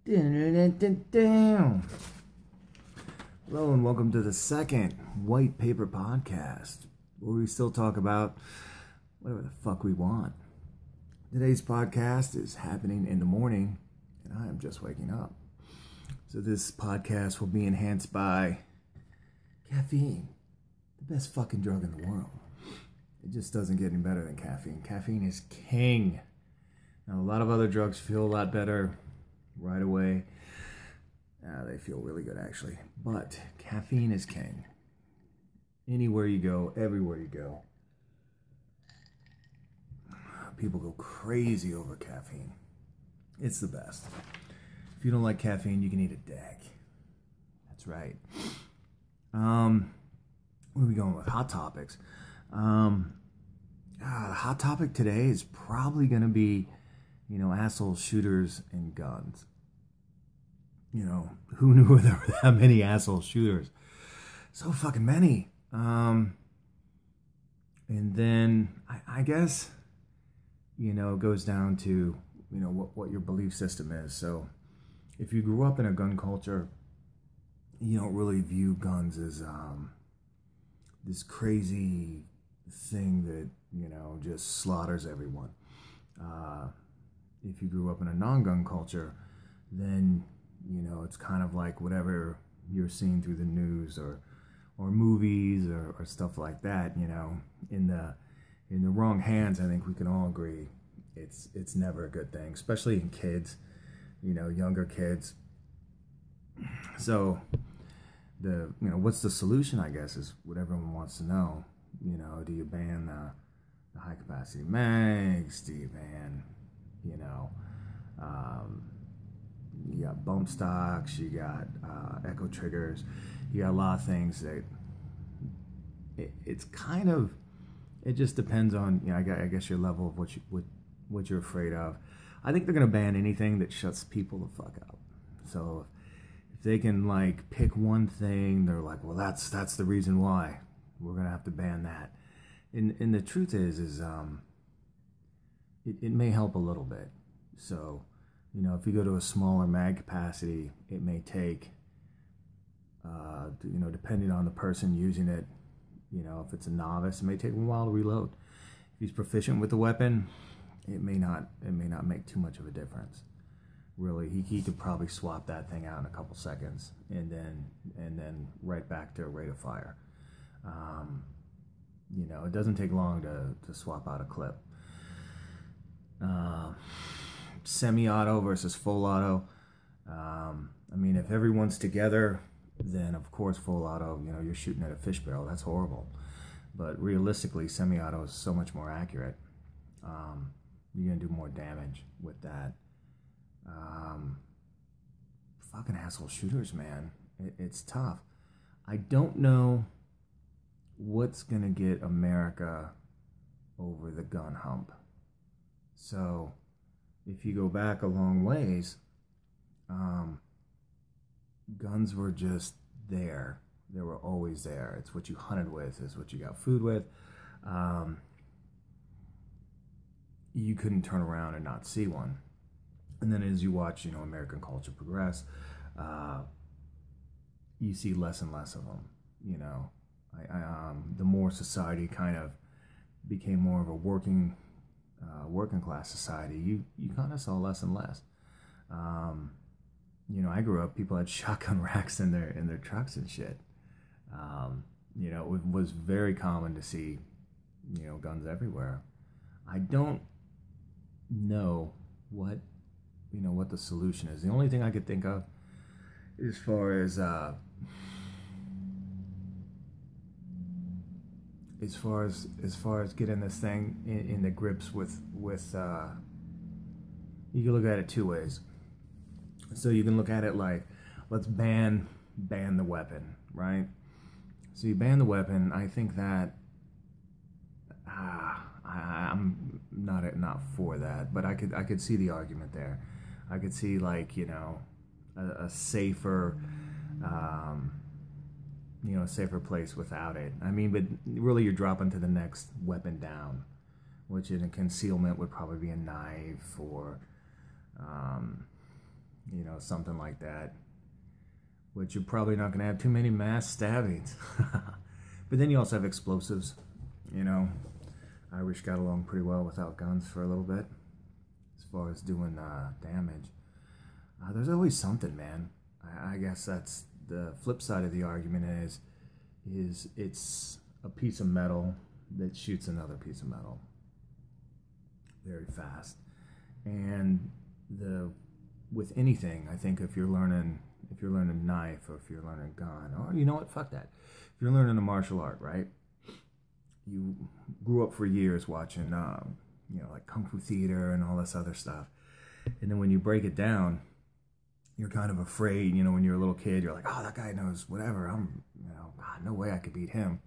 Hello and welcome to the second White Paper Podcast, where we still talk about whatever the fuck we want. Today's podcast is happening in the morning, and I am just waking up. So this podcast will be enhanced by caffeine, the best fucking drug in the world. It just doesn't get any better than caffeine. Caffeine is king. Now, a lot of other drugs feel a lot better right away. They feel really good, actually. But caffeine is king. Anywhere you go, everywhere you go, people go crazy over caffeine. It's the best. If you don't like caffeine, you can eat a deck. That's right. Where are we going with hot topics? The hot topic today is probably going to be, asshole shooters and guns. Who knew there were that many asshole shooters? So fucking many. And then I guess, it goes down to, what your belief system is. So if you grew up in a gun culture, you don't really view guns as this crazy thing that, just slaughters everyone. If you grew up in a non-gun culture, then, it's kind of like whatever you're seeing through the news or movies or stuff like that, in the wrong hands. I think we can all agree it's never a good thing, especially in kids, younger kids. So what's the solution, I guess, is what everyone wants to know. Do you ban the high capacity mags? Do you ban, you got bump stocks, you got echo triggers, you got a lot of things that it just depends on, I guess your level of what you're afraid of. I think they're going to ban anything that shuts people the fuck up. So if they can pick one thing, they're like, well, that's the reason why we're going to have to ban that. And the truth is it may help a little bit. So, if you go to a smaller mag capacity, it may take, depending on the person using it, if it's a novice, it may take a while to reload. If he's proficient with the weapon, it may not make too much of a difference. Really, he could probably swap that thing out in a couple seconds, and then right back to a rate of fire. It doesn't take long to swap out a clip. Semi-auto versus full auto. If everyone's together, then of course full auto, you're shooting at a fish barrel. That's horrible. But realistically, semi-auto is so much more accurate. You're going to do more damage with that. Fucking asshole shooters, man. It's tough. I don't know what's going to get America over the gun hump. So if you go back a long ways, guns were just there. They were always there. It's what you hunted with. It's what you got food with. You couldn't turn around and not see one. And then as you watch, American culture progress, you see less and less of them. The more society kind of became more of a working class society, you kind of saw less and less. I grew up, people had shotgun racks in their trucks and shit. It was very common to see, guns everywhere. I don't know what the solution is. The only thing I could think of as far as getting this thing in the grips with you can look at it two ways. So you can look at it like, let's ban the weapon, right? So you ban the weapon. I think that I'm not for that, but I could see the argument there. I could see a safer a safer place without it. But really you're dropping to the next weapon down, which in a concealment would probably be a knife or something like that. Which you're probably not going to have too many mass stabbings. But then you also have explosives. Irish got along pretty well without guns for a little bit, as far as doing damage. There's always something, man. I guess that's the flip side of the argument is it's a piece of metal that shoots another piece of metal very fast. And with anything, I think if you're learning a knife, or if you're learning a gun, or you know what, fuck that. If you're learning a martial art, right? You grew up for years watching, like Kung Fu theater and all this other stuff. And then when you break it down, you're kind of afraid, when you're a little kid, you're like, oh, that guy knows whatever. God, no way I could beat him.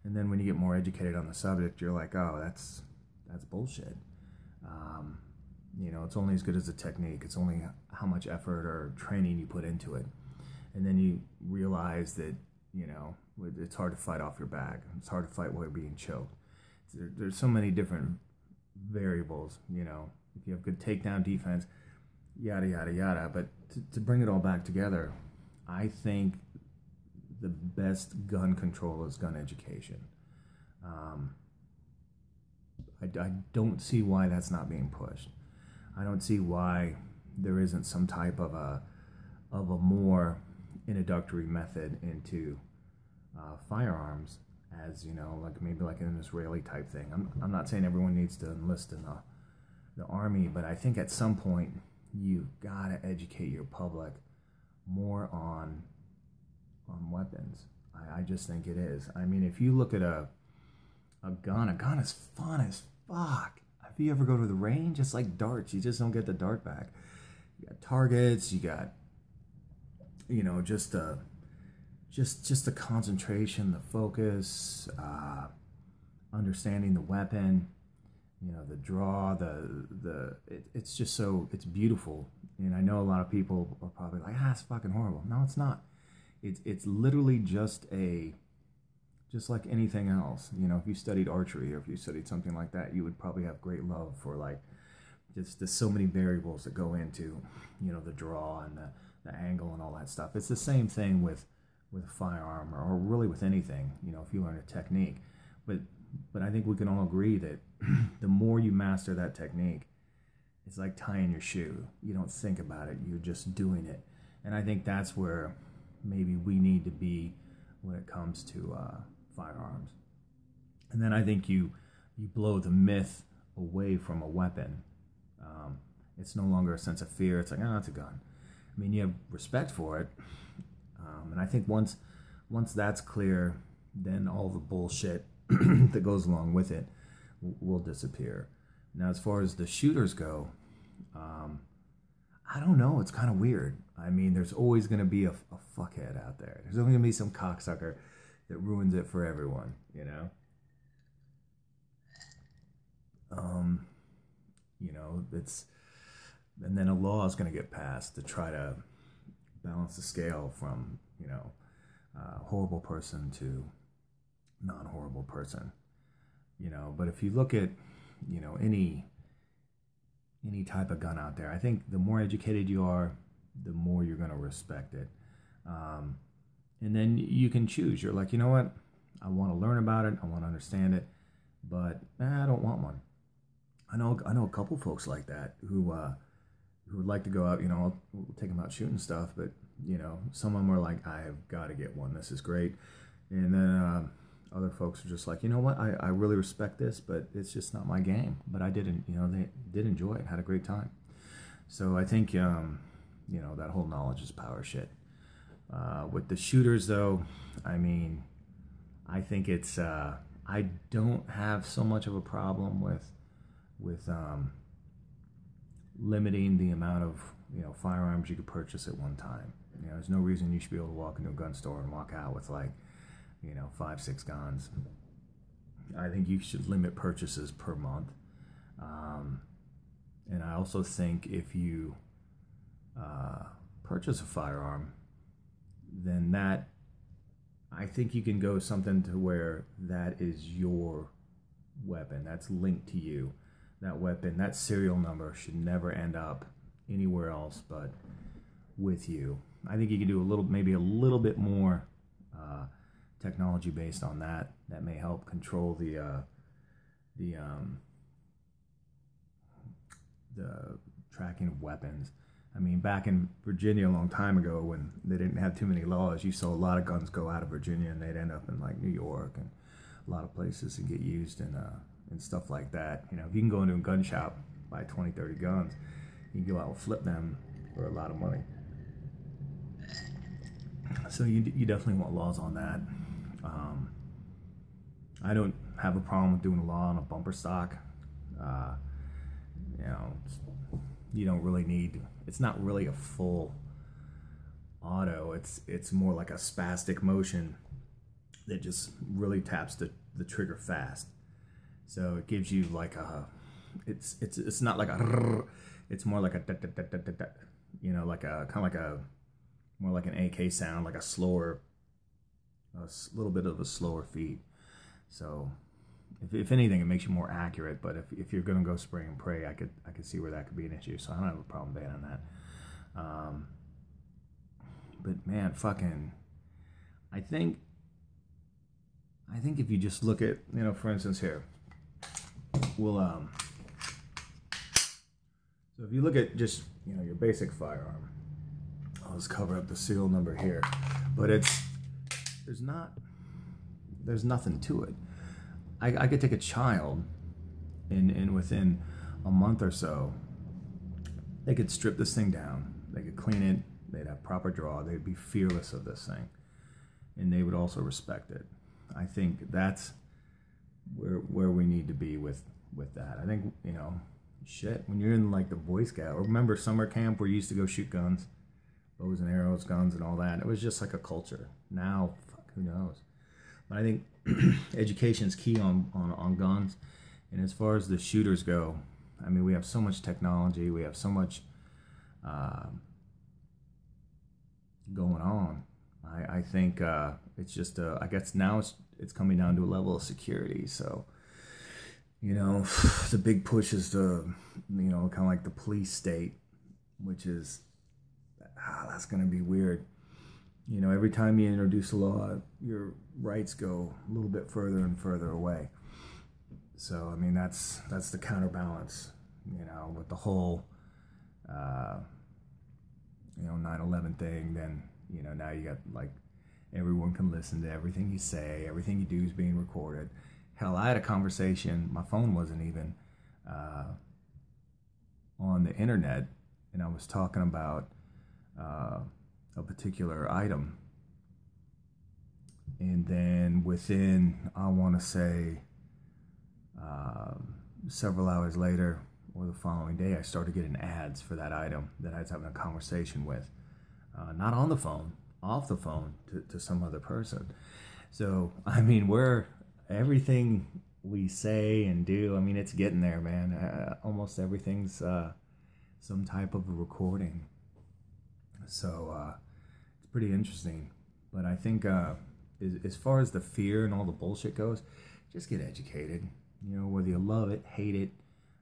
And then when you get more educated on the subject, you're like, oh, that's bullshit. It's only as good as the technique. It's only how much effort or training you put into it. And then you realize that, it's hard to fight off your back. It's hard to fight while you're being choked. There's so many different variables, If you have good takedown defense, yada, yada, yada. But to bring it all back together, I think the best gun control is gun education. I don't see why that's not being pushed. I don't see why there isn't some type of a more introductory method into firearms, as maybe like an Israeli type thing. I'm not saying everyone needs to enlist in the army, but I think at some point you've got to educate your public more on weapons. I just think it is. I mean, if you look at a gun is fun as fuck. If you ever go to the range, it's like darts. You just don't get the dart back. You got targets. You got, just the concentration, the focus, understanding the weapon, the draw, it's just it's beautiful. And I know a lot of people are probably like, it's fucking horrible. No, it's not. It's literally just like anything else. If you studied archery or if you studied something like that, you would probably have great love for there's so many variables that go into, the draw and the angle and all that stuff. It's the same thing with a firearm or really with anything, if you learn a technique. But I think we can all agree that the more you master that technique, it's like tying your shoe. You don't think about it, you're just doing it. And I think that's where maybe we need to be when it comes to firearms. And then I think you blow the myth away from a weapon. It's no longer a sense of fear. It's like, it's a gun. I mean, you have respect for it. And I think once that's clear, then all the bullshit that goes along with it will disappear. Now, as far as the shooters go, I don't know. It's kind of weird. I mean, there's always going to be a fuckhead out there. There's only going to be some cocksucker that ruins it for everyone, it's, and then a law is going to get passed to try to balance the scale from, horrible person to non-horrible person, but if you look at, any type of gun out there, I think the more educated you are, the more you're going to respect it. And then you can choose. You're like, you know what? I want to learn about it. I want to understand it, but I don't want one. I know a couple folks like that who would like to go out. I'll take them out shooting stuff, but some of them are like, I have got to get one. This is great. And then other folks are just like, you know what? I really respect this, but it's just not my game. But I didn't. They did enjoy it. Had a great time. So I think that whole knowledge is power shit. With the shooters, though, I mean, I think it's I don't have so much of a problem with limiting the amount of firearms you could purchase at one time. There's no reason you should be able to walk into a gun store and walk out with 5-6 guns. I think you should limit purchases per month. And I also think if you purchase a firearm, then I think you can go something to where that is your weapon. That's linked to you. That weapon, that serial number should never end up anywhere else but with you. I think you can do maybe a little bit more technology based on that. That may help control the tracking of weapons. I mean, back in Virginia a long time ago, when they didn't have too many laws, you saw a lot of guns go out of Virginia and they'd end up in like New York and a lot of places and get used and stuff like that. You know, if you can go into a gun shop, buy 20, 30 guns, you can go out and flip them for a lot of money. So you definitely want laws on that. I don't have a problem with doing a law on a bumper stock. You know, you don't really need, it's not really a full auto. It's more like a spastic motion that just really taps the trigger fast. So it gives you like a, it's not like a, it's more like a, you know, like a, kind of like a, more like an AK sound, like a slower, a little bit of a slower feed. So if anything, it makes you more accurate. But if you're gonna go spray and pray, I could see where that could be an issue. So I don't have a problem banning that. But man, fucking, I think if you just look at, you know, for instance here, we'll so if you look at just, you know, your basic firearm, I'll just cover up the serial number here, but there's nothing to it. I could take a child and within a month or so, they could strip this thing down, they could clean it, they'd have proper draw, they'd be fearless of this thing, and they would also respect it. I think that's where we need to be with that. I think, you know, shit, when you're in like the Boy Scout, or remember summer camp where you used to go shoot guns, bows and arrows, guns and all that, it was just like a culture. Now, fuck, who knows? But I think education is key on guns. And as far as the shooters go, I mean, we have so much technology, we have so much going on. I think it's just, I guess now it's coming down to a level of security. So, you know, the big push is to, you know, kind of like the police state, which is, that's going to be weird. You know, every time you introduce a law, your rights go a little bit further and further away. So, I mean, that's the counterbalance, you know, with the whole, you know, 9/11 thing. Then, you know, now you got like everyone can listen to everything you say, everything you do is being recorded. Hell, I had a conversation, my phone wasn't even on the internet, and I was talking about a particular item, and then within, I want to say several hours later or the following day, I started getting ads for that item that I was having a conversation with, not on the phone, off the phone to some other person. So I mean, everything we say and do, I mean, it's getting there, man. Almost everything's some type of a recording. So it's pretty interesting. But I think as far as the fear and all the bullshit goes, just get educated. You know, whether you love it, hate it,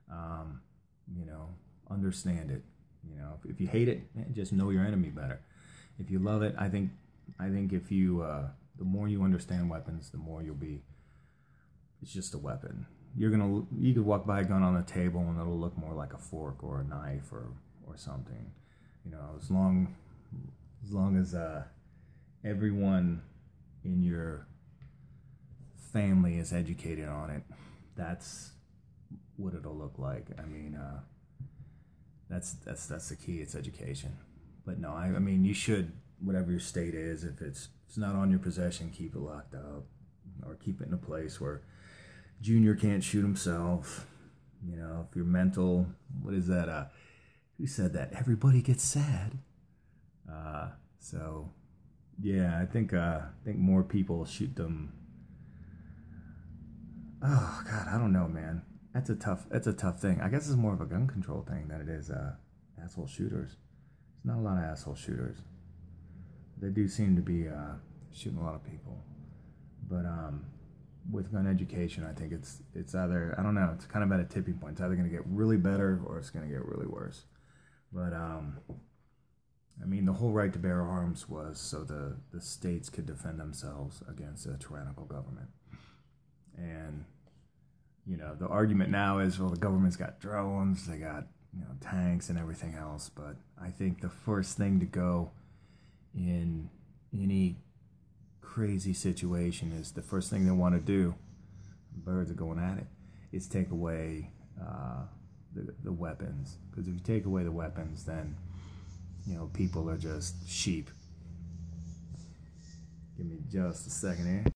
you know, understand it. You know, if you hate it, just know your enemy better. If you love it, I think if you, the more you understand weapons, the more you'll be, it's just a weapon. You could walk by a gun on a table and it'll look more like a fork or a knife or something. You know, as long as everyone in your family is educated on it, that's what it'll look like. I mean, that's the key. It's education. But no, I mean, you should, whatever your state is, if it's not on your possession, keep it locked up, or keep it in a place where Junior can't shoot himself. You know, if you're mental, what is that? Who said that? Everybody gets sad. So yeah, I think more people shoot them. Oh God, I don't know, man. That's a tough thing. I guess it's more of a gun control thing than it is asshole shooters. There's not a lot of asshole shooters. They do seem to be shooting a lot of people. But with gun education, I think it's either, I don't know, it's kind of at a tipping point. It's either going to get really better or it's going to get really worse. But I mean, the whole right to bear arms was so the states could defend themselves against a tyrannical government. And, you know, the argument now is, well, the government's got drones, they got, you know, tanks and everything else. But I think the first thing to go in any crazy situation is the first thing they want to do, birds are going at it, is take away the weapons. Because if you take away the weapons, then, you know, people are just sheep. Give me just a second here.